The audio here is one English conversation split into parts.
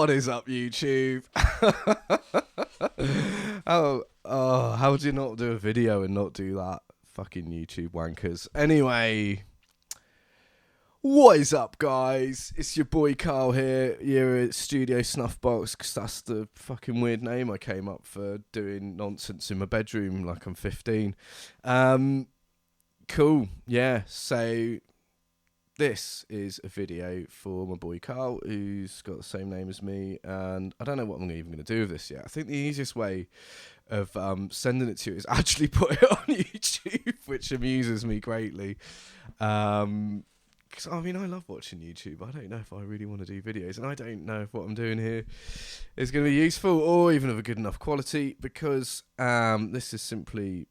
What is up, YouTube? How would you not do a video and not do that? Fucking YouTube wankers. Anyway, what is up, guys? It's your boy Carl here. You're at Studio Snuffbox, because that's the fucking weird name I came up for doing nonsense in my bedroom like I'm 15. Cool, yeah, so this is a video for my boy Carl, who's got the same name as me, and I don't know what I'm even going to do with this yet. I think the easiest way of sending it to you is actually put it on YouTube, which amuses me greatly. Because, I mean, I love watching YouTube. I don't know if I really want to do videos, and I don't know if what I'm doing here is going to be useful or even of a good enough quality, because this is simply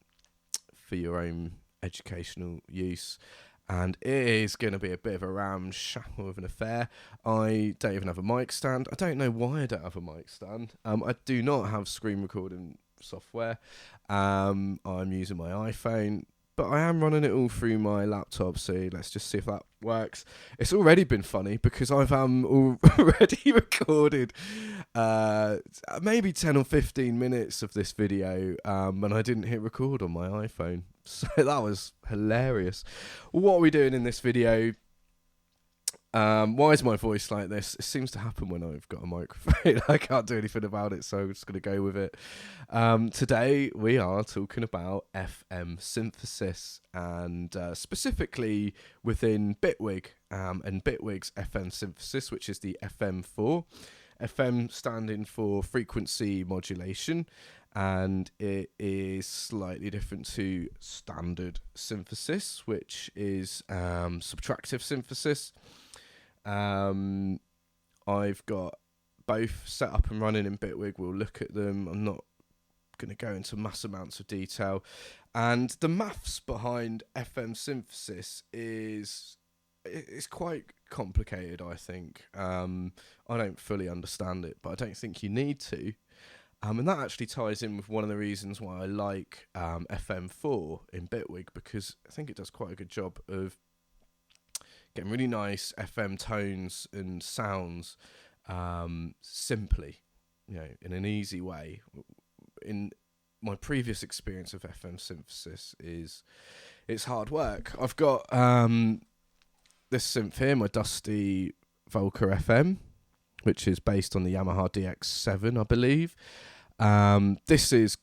for your own educational use. And it is going to be a bit of a ramshackle of an affair. I don't even have a mic stand. I don't know why I don't have a mic stand. I do not have screen recording software. I'm using my iPhone, but I am running it all through my laptop, so let's just see if that works. It's already been funny because I've already recorded maybe 10 or 15 minutes of this video, and I didn't hit record on my iPhone. So that was hilarious. What are we doing in this video? Why is my voice like this? It seems to happen when I've got a microphone. I can't do anything about it, so I'm just going to go with it. Today we are talking about FM synthesis, and specifically within Bitwig and Bitwig's FM synthesis, which is the fm4. FM standing for frequency modulation, and it is slightly different to standard synthesis, which is subtractive synthesis. I've got both set up and running in Bitwig. We'll look at them. I'm not going to go into mass amounts of detail. And the maths behind FM synthesis is quite complicated, I think. I don't fully understand it, but I don't think you need to. And that actually ties in with one of the reasons why I like fm4 in Bitwig, because I think it does quite a good job of getting really nice FM tones and sounds simply, in an easy way. In my previous experience of FM synthesis it's hard work. I've got this synth here, my dusty Volca FM, which is based on the Yamaha DX7, I believe. This is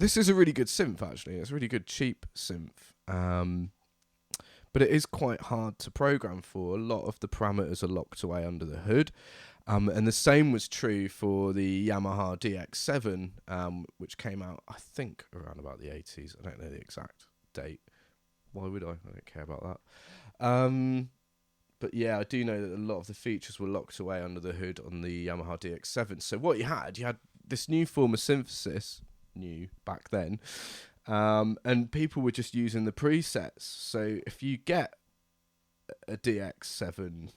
a really good synth, actually. It's a really good cheap synth. But it is quite hard to program for. A lot of the parameters are locked away under the hood. And the same was true for the Yamaha DX7, which came out, I think, around about the 80s. I don't know the exact date. Why would I? I don't care about that. But yeah, I do know that a lot of the features were locked away under the hood on the Yamaha DX7. So what you had this new form of synthesis, new back then, and people were just using the presets. So if you get a DX7,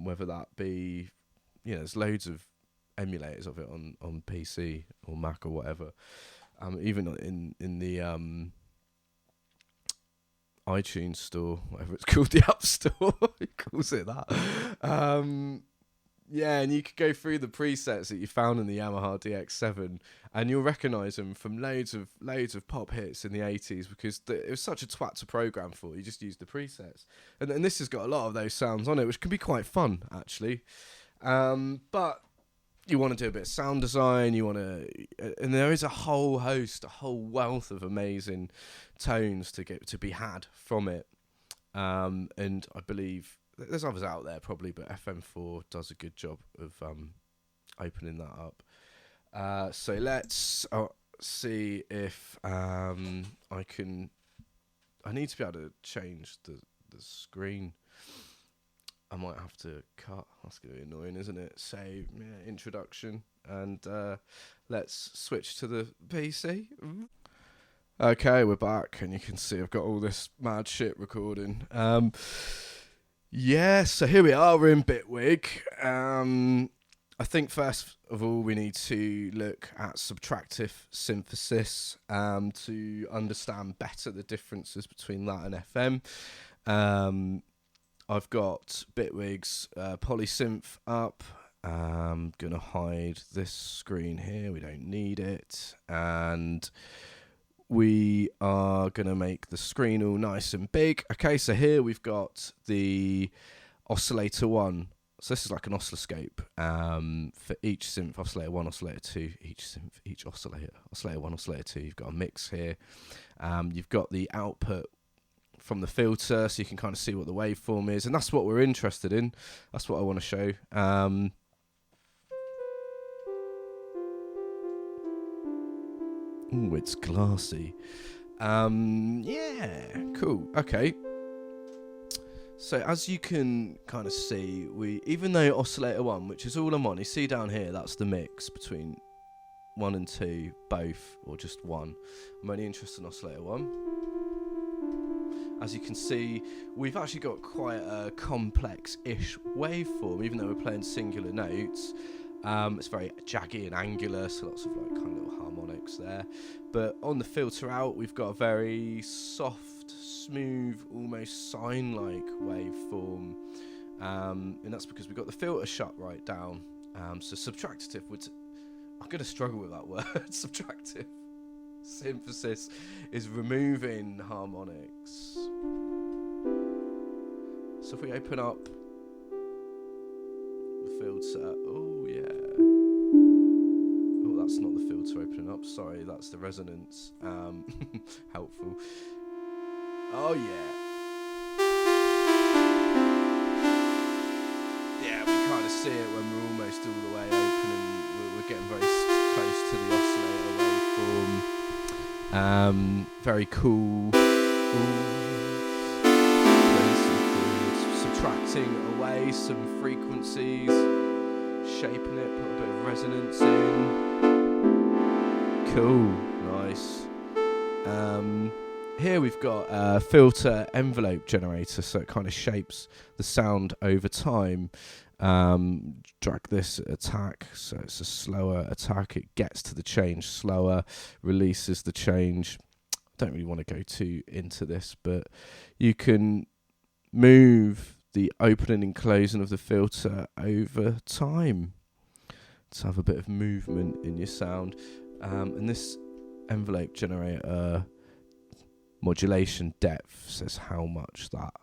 whether that be, there's loads of emulators of it on PC or Mac or whatever, even in the iTunes store, whatever it's called, the App Store, he calls it that. And you could go through the presets that you found in the Yamaha DX7, and you'll recognise them from loads of pop hits in the 80s, because it was such a twat to program for. You just use the presets, and this has got a lot of those sounds on it, which can be quite fun, actually. But you want to do a bit of sound design, and there is a whole wealth of amazing tones to be had from it. And I believe there's others out there probably, but FM4 does a good job of opening that up. So let's see if I need to be able to change the screen. I might have to cut. That's going to be annoying, isn't it? So, introduction. And let's switch to the PC. Okay, we're back. And you can see I've got all this mad shit recording. So here we are. We're in Bitwig. I think first of all, we need to look at subtractive synthesis to understand better the differences between that and FM. I've got Bitwig's polysynth up, I'm going to hide this screen here. We don't need it. And we are going to make the screen all nice and big. Okay, so here we've got the oscillator 1. So this is like an oscilloscope for each synth, oscillator 1, oscillator 2, each synth, each oscillator, oscillator 1, oscillator 2. You've got a mix here. You've got the output from the filter, so you can kind of see what the waveform is, and that's what we're interested in. That's what I want to show. Ooh, it's glassy. Yeah, cool. Okay. So as you can kind of see, even though oscillator 1, which is all I'm on, you see down here, that's the mix between 1 and 2, both, or just 1. I'm only interested in oscillator 1. As you can see, we've actually got quite a complex-ish waveform, even though we're playing singular notes. It's very jaggy and angular, so lots of like kind of little harmonics there. But on the filter out, we've got a very soft, smooth, almost sine-like waveform, and that's because we've got the filter shut right down. So subtractive would, I'm going to struggle with that word, subtractive synthesis is removing harmonics. So if we open up the filter, oh yeah, oh that's not the filter opening up, sorry, that's the resonance. Helpful. Oh yeah, yeah, we kind of see it when we're almost all the way open and we're getting very close to the oscillator waveform. Very cool. Subtracting away some frequencies, shaping it, put a bit of resonance in. Cool, nice. Here we've got a filter envelope generator, so it kind of shapes the sound over time. Drag this attack, so it's a slower attack, it gets to the change slower, releases the change. Don't really want to go too into this, but you can move the opening and closing of the filter over time to have a bit of movement in your sound. And this envelope generator modulation depth says how much that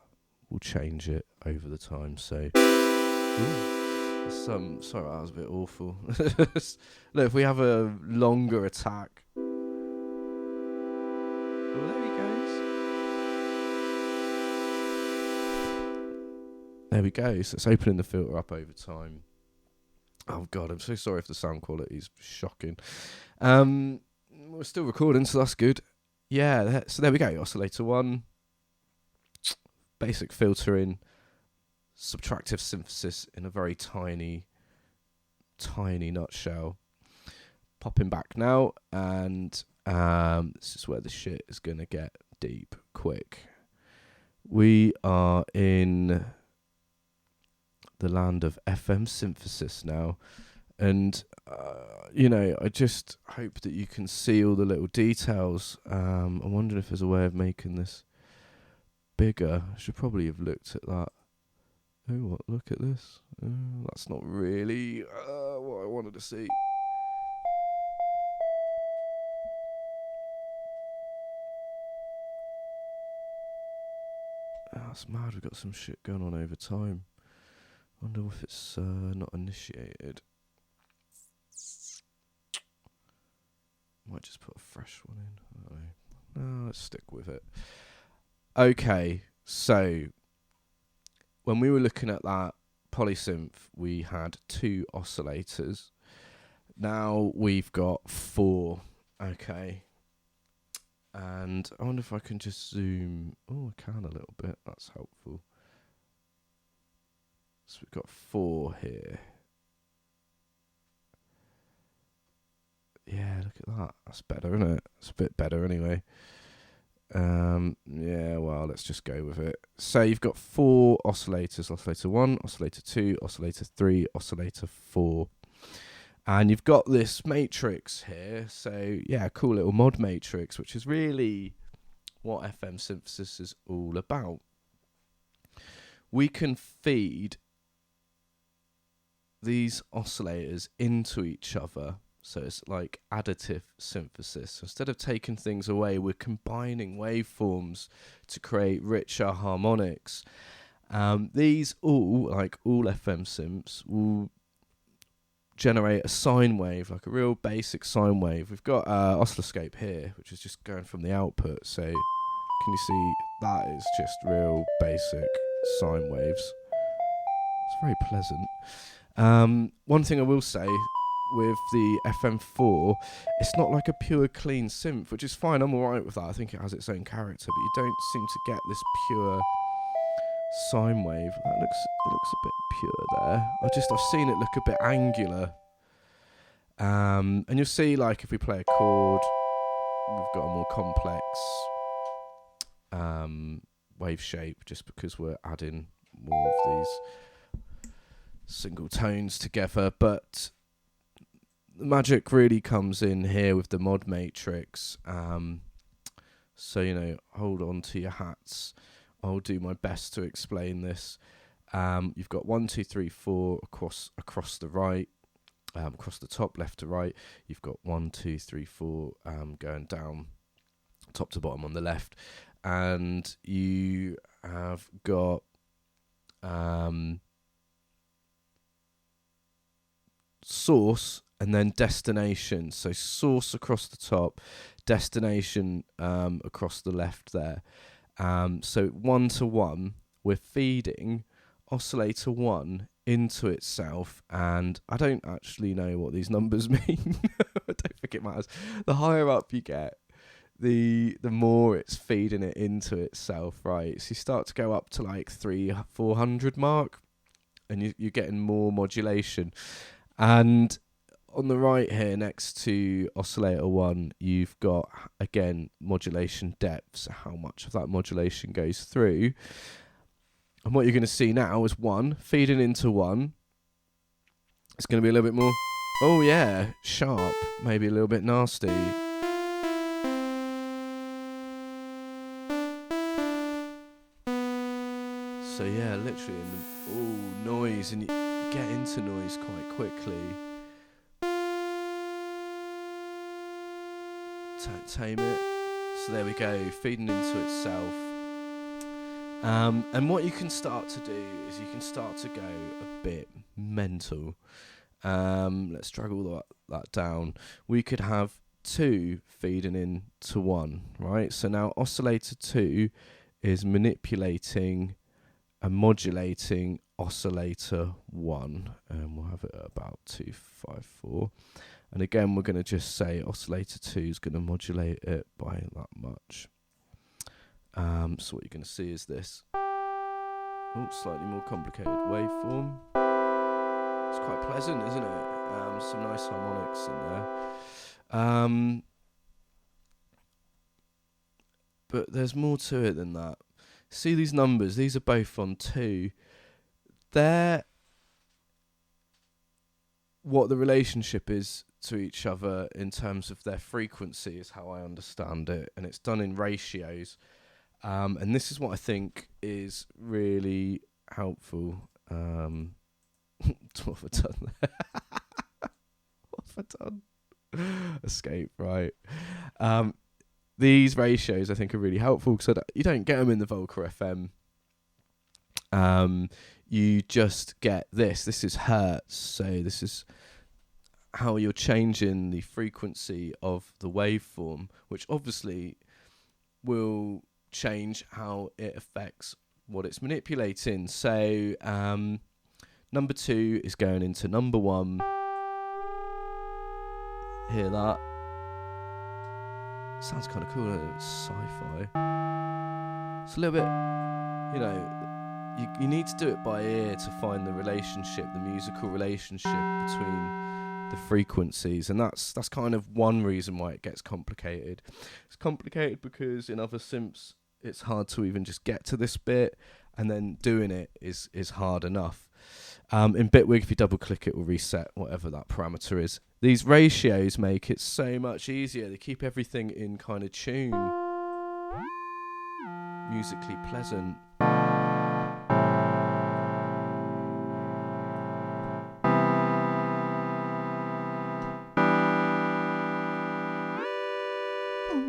will change it over the time. So sorry, that was a bit awful. Look, if we have a longer attack, oh, there he goes. There we go. So it's opening the filter up over time. Oh god, I'm so sorry if the sound quality is shocking. We're still recording, so that's good. Yeah, so there we go. Oscillator 1, basic filtering, subtractive synthesis in a very tiny nutshell. Popping back now, and this is where the shit is going to get deep quick. We are in the land of FM synthesis now, and I just hope that you can see all the little details. I'm wondering if there's a way of making this bigger. I should probably have looked at that. Oh, what? Look at this. That's not really what I wanted to see. That's mad. We've got some shit going on over time. Wonder if it's not initiated. Might just put a fresh one in. I don't know. No, let's stick with it. Okay, so when we were looking at that polysynth, we had 2 oscillators. Now we've got 4. Okay. And I wonder if I can just zoom. Oh, I can a little bit. That's helpful. So we've got 4 here. Yeah, look at that. That's better, isn't it? It's a bit better anyway. Yeah, well, let's just go with it. So you've got 4 oscillators. Oscillator 1, oscillator 2, oscillator 3, oscillator 4. And you've got this matrix here. So, yeah, cool little mod matrix, which is really what FM synthesis is all about. We can feed these oscillators into each other. So it's like additive synthesis. So instead of taking things away, we're combining waveforms to create richer harmonics. These all, like all FM synths, will generate a sine wave, like a real basic sine wave. We've got oscilloscope here, which is just going from the output. So can you see that is just real basic sine waves. It's very pleasant. One thing I will say with the FM4, it's not like a pure clean synth, which is fine. I'm alright with that. I think it has its own character, but you don't seem to get this pure sine wave. It looks a bit pure there. I've seen it look a bit angular. And you'll see, like, if we play a chord, we've got a more complex wave shape, just because we're adding more of these single tones together. But the magic really comes in here with the mod matrix. So, hold on to your hats. I'll do my best to explain this. You've got 1, 2, 3, 4 across the right, across the top, left to right. You've got 1, 2, 3, 4 going down, top to bottom on the left, and you have got source and then destination. So source across the top, destination across the left there. So 1 to 1, we're feeding oscillator 1 into itself, and I don't actually know what these numbers mean. I don't think it matters. The higher up you get, the more it's feeding it into itself, right? So you start to go up to like 400 mark, and you're getting more modulation. And on the right here, next to oscillator 1, you've got, again, modulation depth, so how much of that modulation goes through. And what you're going to see now is 1 feeding into 1. It's going to be a little bit more, oh yeah, sharp, maybe a little bit nasty. So yeah, literally, noise, and you get into noise quite quickly. Tame it. So there we go, feeding into itself. And what you can start to do is you can start to go a bit mental. Let's drag all that down. We could have 2 feeding into 1, right? So now oscillator 2 is manipulating and modulating oscillator 1. And we'll have it at about 254. And again, we're going to just say oscillator 2 is going to modulate it by that much. So what you're going to see is this. Oh, slightly more complicated waveform. It's quite pleasant, isn't it? Some nice harmonics in there. But there's more to it than that. See these numbers? These are both on 2. They're what the relationship is to each other in terms of their frequency is how I understand it, and it's done in ratios. And this is what I think is really helpful. What have I done there? What have I done? Escape, right. These ratios I think are really helpful because you don't get them in the Volca FM. You just get this. This is hertz, so this is how you're changing the frequency of the waveform, which obviously will change how it affects what it's manipulating. So number 2 is going into number 1. Hear that? Sounds kind of cool. It's sci-fi. It's a little bit, you need to do it by ear to find the relationship, the musical relationship between the frequencies, and that's kind of one reason why it gets complicated. It's complicated because in other synths it's hard to even just get to this bit, and then doing it is hard enough. In Bitwig, if you double click it will reset whatever that parameter is. These ratios make it so much easier. They keep everything in kind of tune, musically pleasant. See,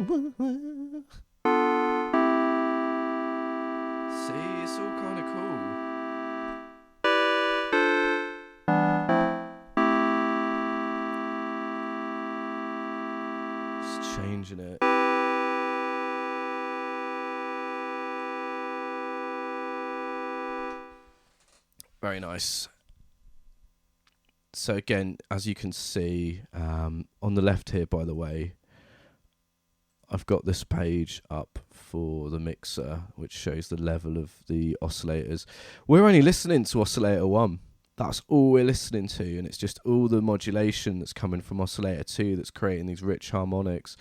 it's all kind of cool. Just changing it. Very nice. So again, as you can see, on the left here, by the way, I've got this page up for the mixer, which shows the level of the oscillators. We're only listening to oscillator 1. That's all we're listening to, and it's just all the modulation that's coming from oscillator 2 that's creating these rich harmonics.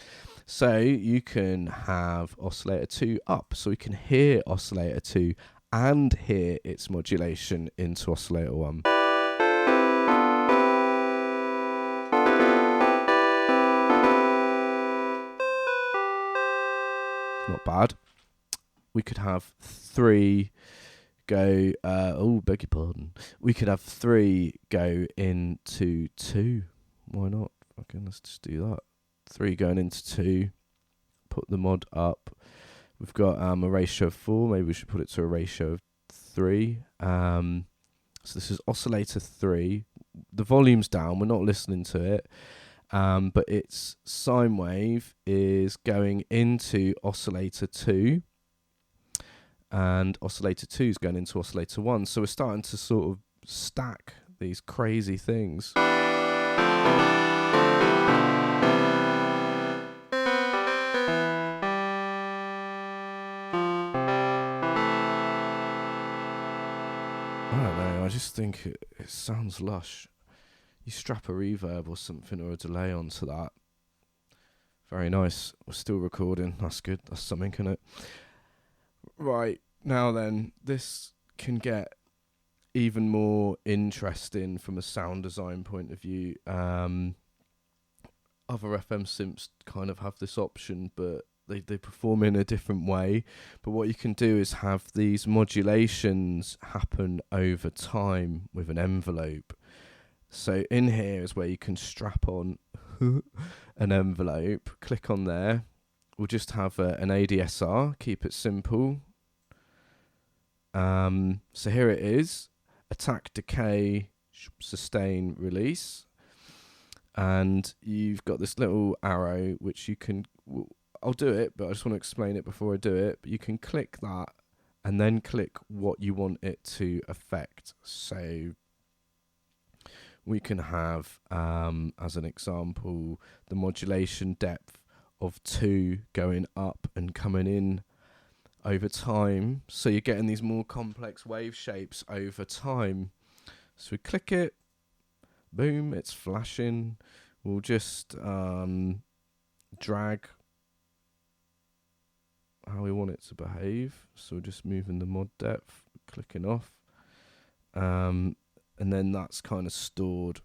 So you can have oscillator 2 up, so we can hear oscillator 2 and hear its modulation into oscillator 1. Not bad. We could have 3 go, beg your pardon. We could have 3 go into 2. Why not? Okay, let's just do that. 3 going into 2. Put the mod up. We've got a ratio of 4. Maybe we should put it to a ratio of 3. So this is oscillator 3. The volume's down. We're not listening to it. But its sine wave is going into oscillator 2. And oscillator 2 is going into oscillator 1. So we're starting to sort of stack these crazy things. I don't know, I just think it sounds lush. You strap a reverb or something or a delay onto that. Very nice. We're still recording. That's good. That's something, isn't it? Right, now then, this can get even more interesting from a sound design point of view. Other FM synths kind of have this option, but they perform in a different way. But what you can do is have these modulations happen over time with an envelope. So in here is where you can strap on an envelope, click on there. We'll just have an ADSR, keep it simple. So here it is, attack, decay, sustain, release. And you've got this little arrow, which you can, I'll do it, but I just want to explain it before I do it. But you can click that and then click what you want it to affect. So we can have, as an example, the modulation depth of 2 going up and coming in over time. So you're getting these more complex wave shapes over time. So we click it, boom, it's flashing. We'll just drag how we want it to behave. So we're just moving the mod depth, clicking off. And then that's kind of stored.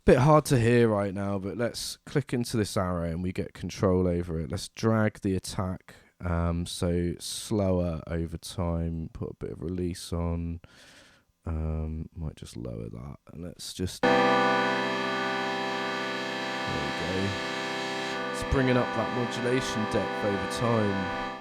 Bit hard to hear right now, but let's click into this arrow and we get control over it. Let's drag the attack, so slower over time, put a bit of release on, might just lower that, and let's just, there we go. It's bringing up that modulation depth over time.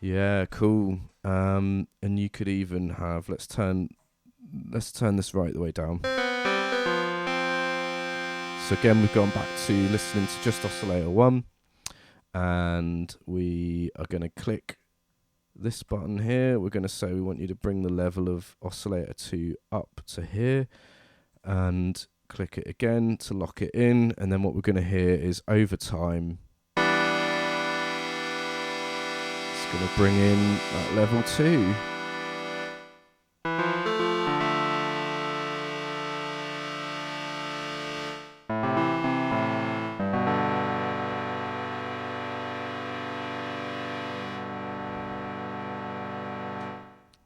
Yeah, cool. And you could even have, let's turn this right the way down. So again, we've gone back to listening to just oscillator 1, and we are going to click this button here. We're going to say we want you to bring the level of oscillator 2 up to here, and click it again to lock it in. And then what we're going to hear is over time, going to bring in that level 2.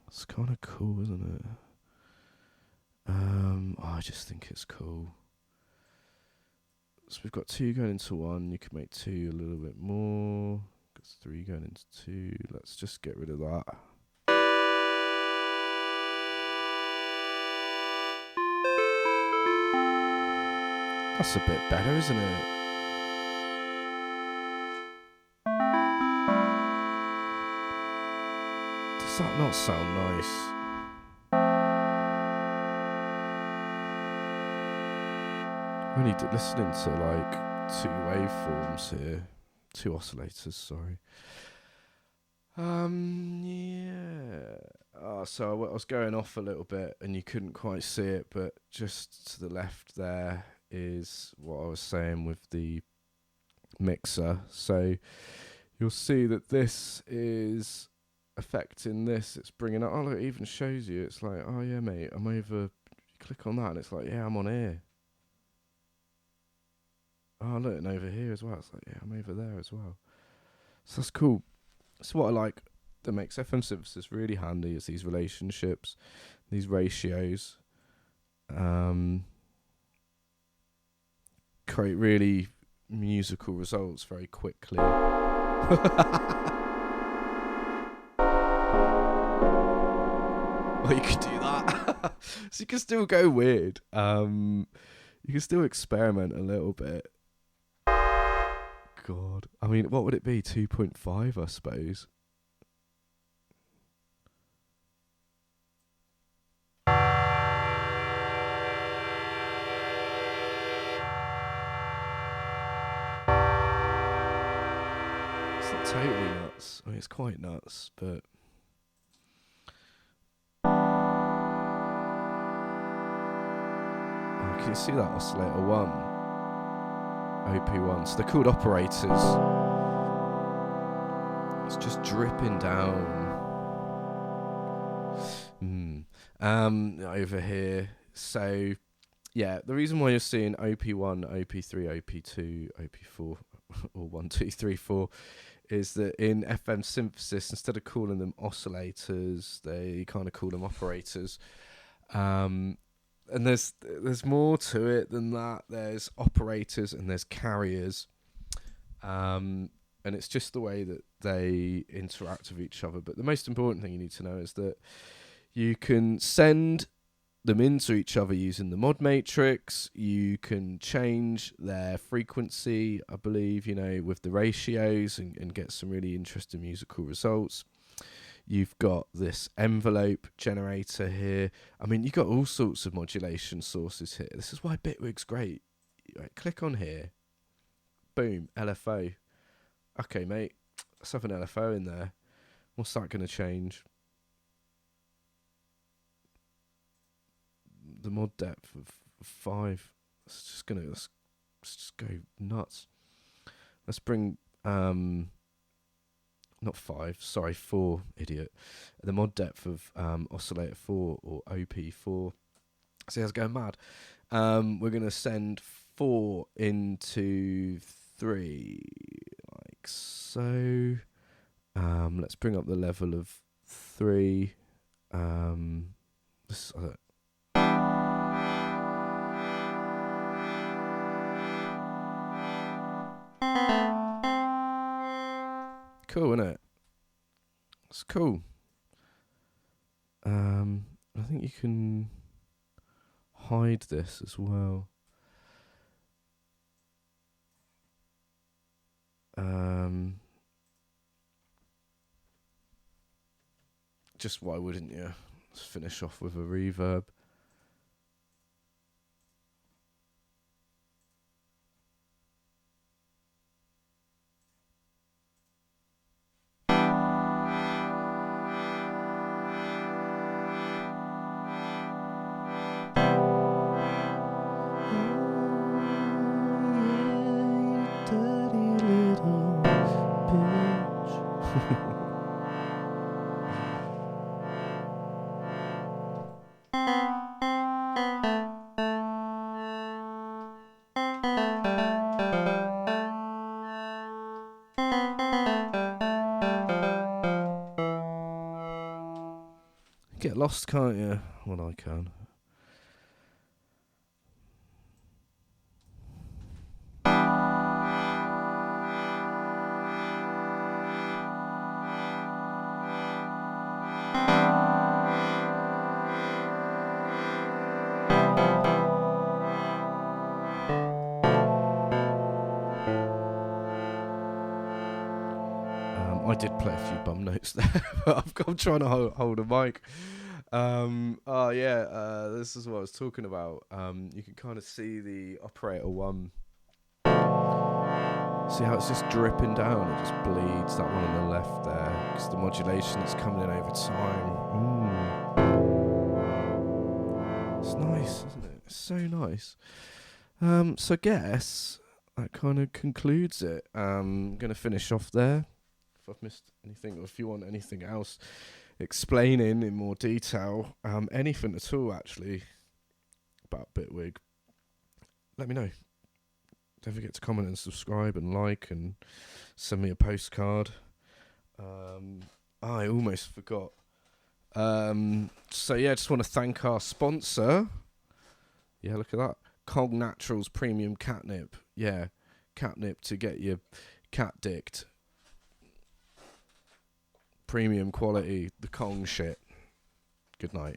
It's kind of cool, isn't it? I just think it's cool. So we've got 2 going into 1. You can make 2 a little bit more. Got 3 going into 2. Let's just get rid of that. That's a bit better, isn't it? Does that not sound nice? I'm only listening to like 2 waveforms here. 2 oscillators, sorry. Yeah. So I was going off a little bit and you couldn't quite see it, but just to the left there is what I was saying with the mixer. So you'll see that this is affecting this. It's bringing up. Oh, look, it even shows you. It's like, oh yeah, mate, I'm over. You click on that and it's like, yeah, I'm on here. Oh, look, and over here as well. It's like, yeah, I'm over there as well. So that's cool. That's what I like that makes FM synthesis really handy, is these relationships, these ratios. Create really musical results very quickly. Well, you could do that. So you can still go weird. You can still experiment a little bit. God. I mean, what would it be? 2.5, I suppose. It's not totally nuts. I mean, it's quite nuts, but... Oh, can you see that oscillator 1? OP1. So they're called operators. It's just dripping down. Over here. So, yeah, the reason why you're seeing OP1, OP3, OP2, OP4, or 1, 2, 3, 4, is that in FM synthesis, instead of calling them oscillators, they kind of call them operators. And there's more to it than that. There's operators and there's carriers. And it's just the way that they interact with each other. But the most important thing you need to know is that you can send them into each other using the mod matrix. You can change their frequency, I believe, with the ratios and get some really interesting musical results. You've got this envelope generator here. I mean, you've got all sorts of modulation sources here. This is why Bitwigs great. Right, click on here. Boom, LFO. Okay, mate, let's have an LFO in there. What's that going to change? The mod depth of 5. Let's just go nuts. Let's bring not 5, sorry, 4, idiot. The mod depth of oscillator 4 or OP4. See, I was going mad. We're gonna send 4 into 3, like so. Let's bring up the level of 3. This, cool, isn't it? It's cool. I think you can hide this as well. Just why wouldn't you? Let's finish off with a reverb. Get lost, can't you? Well, I can. did play a few bum notes there, but I'm trying to hold a mic. This is what I was talking about. You can kind of see the operator one. See how it's just dripping down? It just bleeds, that one on the left there, because the modulation that's coming in over time. It's nice, isn't it? It's so nice. So I guess that kind of concludes it. I'm going to finish off there. If I've missed anything, or if you want anything else explaining in more detail, anything at all actually about Bitwig, let me know. Don't forget to comment and subscribe and like and send me a postcard. I almost forgot. Just want to thank our sponsor. Yeah, look at that. Kong Naturals Premium Catnip. Yeah, catnip to get your cat dicked. Premium quality, the Kong shit. Good night.